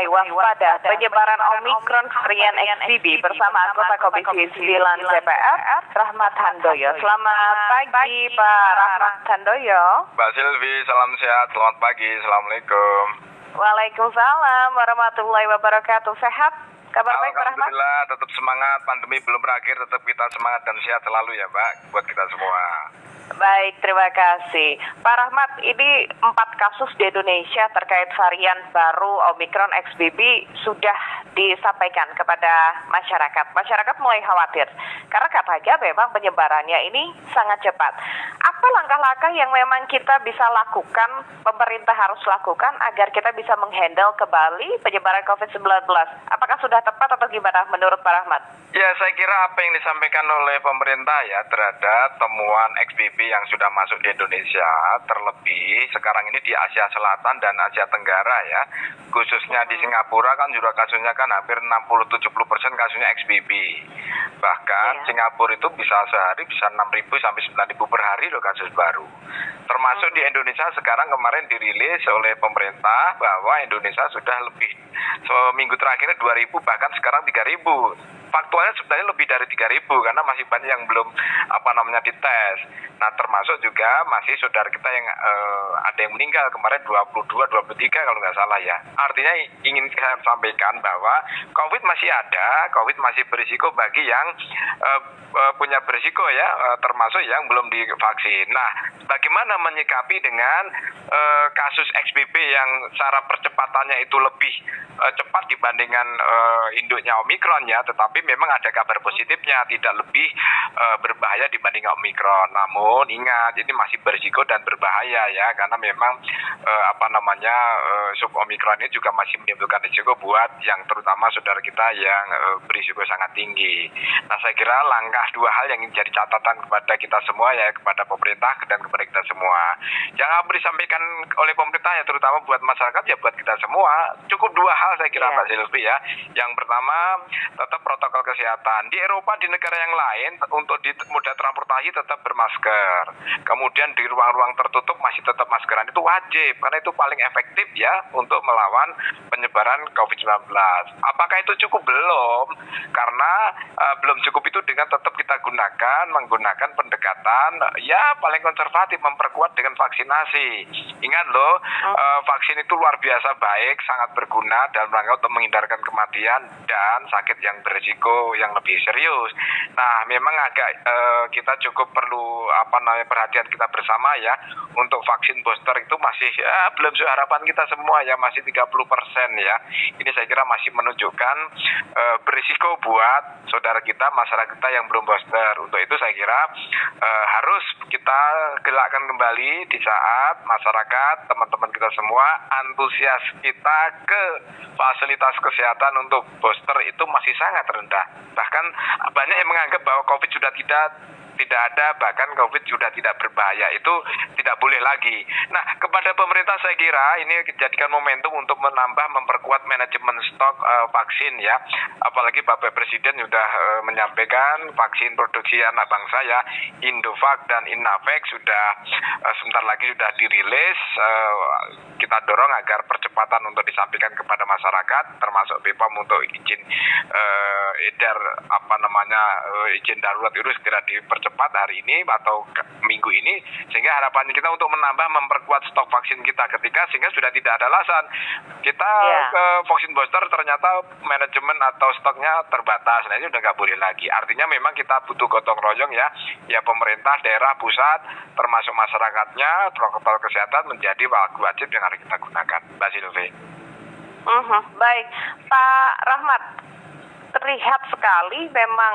mengenai waspada penyebaran Omikron varian XBB bersama anggota Komisi 9 DPR, Rahmat Handoyo. Selamat pagi, Pak Rahmat Handoyo. Mbak Silvi, salam sehat, selamat pagi, Assalamualaikum. Waalaikumsalam warahmatullahi wabarakatuh. Sehat? Kabar baik, Pak Rahmat? Alhamdulillah, tetap semangat, pandemi belum berakhir, tetap kita semangat dan sehat selalu ya, Mbak, buat kita semua. Baik, terima kasih. Pak Rahmat, ini 4 kasus di Indonesia terkait varian baru Omikron XBB sudah disampaikan kepada masyarakat. Masyarakat mulai khawatir, karena katanya memang penyebarannya ini sangat cepat. Apa langkah-langkah yang memang kita bisa lakukan, pemerintah harus lakukan agar kita bisa menghandle kembali penyebaran COVID-19? Apakah sudah tepat atau gimana menurut Pak Rahmat? Ya, saya kira apa yang disampaikan oleh pemerintah ya terhadap temuan XBB yang sudah masuk di Indonesia, terlebih sekarang ini di Asia Selatan dan Asia Tenggara ya, khususnya di Singapura kan juga kasusnya kan hampir 60-70% kasusnya XBB. Bahkan Singapura itu bisa sehari bisa 6.000 sampai 9.000 per hari loh kasus baru. Termasuk di Indonesia sekarang kemarin dirilis oleh pemerintah bahwa Indonesia sudah lebih seminggu terakhir 2.000 bahkan sekarang 3.000. Faktualnya sebenarnya lebih dari 3.000 karena masih banyak yang belum dites. Nah, termasuk juga masih saudara kita yang ada yang meninggal kemarin 22, 23 kalau nggak salah ya. Artinya ingin saya sampaikan bahwa COVID masih ada, COVID masih berisiko bagi yang punya berisiko ya, termasuk yang belum divaksin. Nah, bagaimana menyikapi dengan kasus XBB yang cara percepatannya itu lebih cepat dibandingkan induknya Omikron ya, tetapi memang ada kabar positifnya, tidak lebih berbahaya dibanding Omikron. Namun ingat, ini masih berisiko dan berbahaya ya, karena memang sub Omikron ini juga masih menimbulkan risiko buat yang terutama saudara kita yang berisiko sangat tinggi. Nah, saya kira dua hal yang ingin jadi catatan kepada kita semua ya, kepada pemerintah dan kepada kita semua. Yang harus disampaikan oleh pemerintah ya, terutama buat masyarakat ya, buat kita semua. Cukup 2 hal saya kira Mbak Silvi ya. Yang pertama, tetap protokol kesehatan. Di Eropa, di negara yang lain, untuk di moda transportasi tetap bermasker. Kemudian di ruang-ruang tertutup masih tetap maskeran. Itu wajib, karena itu paling efektif ya untuk melawan penyebaran COVID-19. Apakah itu cukup? Belum. Karena belum cukup itu dengan tetap kita menggunakan pendekatan ya paling konservatif, memperkuat dengan vaksinasi. Ingat loh, vaksin itu luar biasa baik, sangat berguna dalam rangka untuk menghindarkan kematian dan sakit yang berisiko yang lebih serius. Nah, memang agak kita cukup perlu perhatian kita bersama ya, untuk vaksin booster itu masih belum sesuai harapan kita semua ya, masih 30% ya. Ini saya kira masih menunjukkan berisiko buat saudara kita, masyarakat kita yang belum booster. Untuk itu saya kira harus kita gelakkan kembali di saat masyarakat, teman-teman kita semua, antusias kita ke fasilitas kesehatan untuk booster itu masih sangat rendah. Bahkan banyak yang menganggap bahwa COVID sudah tidak ada, bahkan COVID sudah tidak berbahaya. Itu tidak boleh lagi. Nah, kepada pemerintah saya kira ini dijadikan momentum untuk memperkuat manajemen stok vaksin ya. Apalagi Bapak Presiden sudah menyampaikan vaksin produksi anak bangsa ya, Indovac dan Inavac sudah sebentar lagi sudah dirilis. Kita dorong agar percepatan untuk disampaikan kepada masyarakat, termasuk BPOM untuk izin edar izin darurat itu segera dipercepat hari ini atau minggu ini, sehingga harapannya kita untuk memperkuat stok vaksin kita sehingga sudah tidak ada alasan kita ke vaksin booster ternyata manajemen atau stoknya terbatas. Nah, ini udah nggak boleh lagi. Artinya memang kita butuh gotong royong ya pemerintah, daerah, pusat, termasuk masyarakatnya. Protokol kesehatan menjadi wajib yang harus kita gunakan, Mbak Silvi. Baik, Pak Rahmat, terlihat sekali memang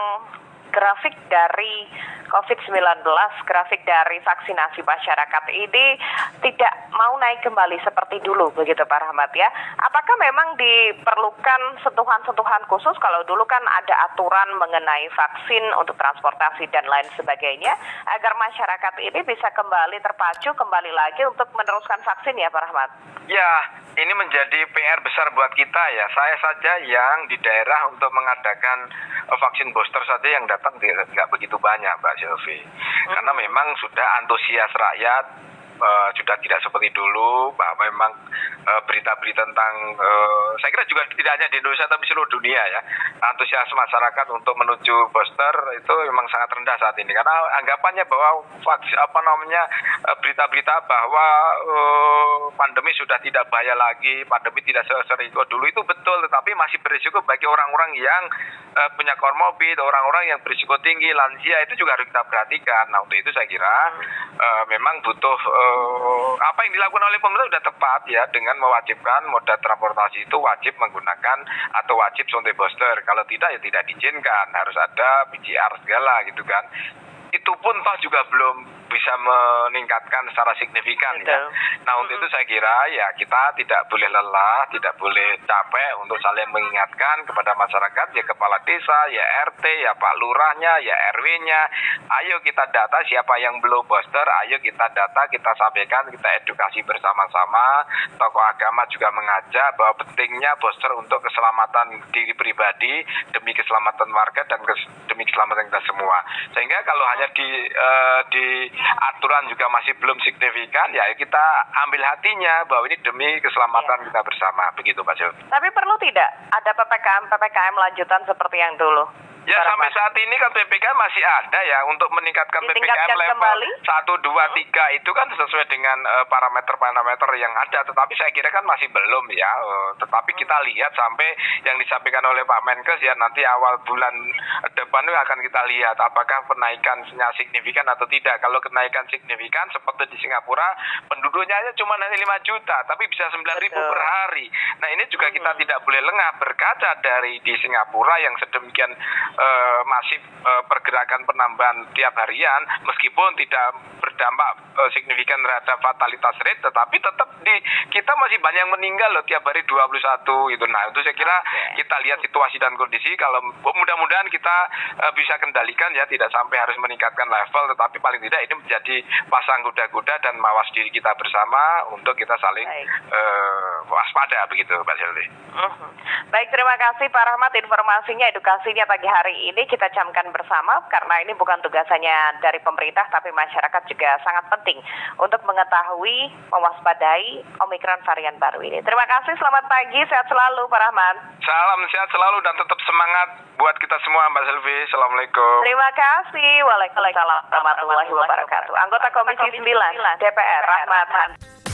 grafik dari COVID-19, grafik dari vaksinasi masyarakat ini tidak mau naik kembali seperti dulu, begitu Pak Rahmat ya. Apakah memang diperlukan sentuhan-sentuhan khusus? Kalau dulu kan ada aturan mengenai vaksin untuk transportasi dan lain sebagainya, agar masyarakat ini bisa kembali terpacu, kembali lagi untuk meneruskan vaksin ya Pak Rahmat? Ya, ini menjadi PR besar buat kita ya. Saya saja yang di daerah untuk mengadakan vaksin booster saja yang datang nggak begitu banyak, Mbak Silvi. Karena memang sudah antusias rakyat sudah tidak seperti dulu, bahwa memang berita-berita tentang saya kira juga tidak hanya di Indonesia tapi seluruh dunia ya, antusias masyarakat untuk menuju booster itu memang sangat rendah saat ini karena anggapannya bahwa berita-berita bahwa pandemi sudah tidak bahaya lagi, pandemi tidak serisiko dulu itu betul, tetapi masih berisiko bagi orang-orang yang punya komorbid, orang-orang yang berisiko tinggi, lansia itu juga harus kita perhatikan. Nah untuk itu saya kira memang butuh apa yang dilakukan oleh pemerintah sudah tepat ya, dengan mewajibkan moda transportasi itu wajib menggunakan atau wajib suntik booster. Kalau tidak ya tidak diizinkan, harus ada PCR segala gitu kan. Itu pun toh juga belum bisa meningkatkan secara signifikan ya. Nah untuk itu saya kira ya kita tidak boleh lelah, tidak boleh capek untuk saling mengingatkan kepada masyarakat, ya kepala desa, ya RT, ya Pak Lurahnya, ya RW-nya. Ayo kita data siapa yang belum booster, ayo kita data, kita sampaikan, kita edukasi bersama-sama. Tokoh agama juga mengajak bahwa pentingnya booster untuk keselamatan diri pribadi, demi keselamatan warga dan demi keselamatan kita semua. Sehingga kalau hanya di aturan juga masih belum signifikan, ya kita ambil hatinya bahwa ini demi keselamatan kita bersama, begitu Pak Silvi. Tapi perlu tidak ada PPKM lanjutan seperti yang dulu? Ya sampai saat ini kan PPKM masih ada ya, untuk meningkatkan PPKM level kembali? 1, 2, 3 itu kan sesuai dengan parameter-parameter yang ada, tetapi saya kira kan masih belum ya. Tetapi kita lihat sampai yang disampaikan oleh Pak Menkes ya, nanti awal bulan depan akan kita lihat apakah penaikannya signifikan atau tidak. Kalau kenaikan signifikan seperti di Singapura, penduduknya aja cuma hanya 5 juta, tapi bisa 9.000 per hari. Nah ini juga kita tidak boleh lengah, berkaca dari di Singapura yang sedemikian masif pergerakan penambahan tiap harian, meskipun tidak berdampak signifikan terhadap fatalitas rate, tetapi tetap kita masih banyak yang meninggal loh tiap hari 21 itu. Nah itu saya kira kita lihat situasi dan kondisi, kalau mudah-mudahan kita bisa kendalikan ya, tidak sampai harus meningkatkan level, tetapi paling tidak ini menjadi pasang kuda-kuda dan mawas diri kita bersama untuk kita saling waspada, begitu Pak Silvi. Baik, terima kasih Pak Rahmat informasinya, edukasinya pagi hari ini kita camkan bersama, karena ini bukan tugasannya dari pemerintah tapi masyarakat juga sangat penting untuk mengetahui, mewaspadai Omikron varian baru ini. Terima kasih, selamat pagi, sehat selalu Pak Rahmat. Salam sehat selalu dan tetap semangat buat kita semua Mbak Silvi. Assalamualaikum. Terima kasih. Waalaikumsalam warahmatullahi wabarakatuh. Anggota Komisi 9 DPR Rahmat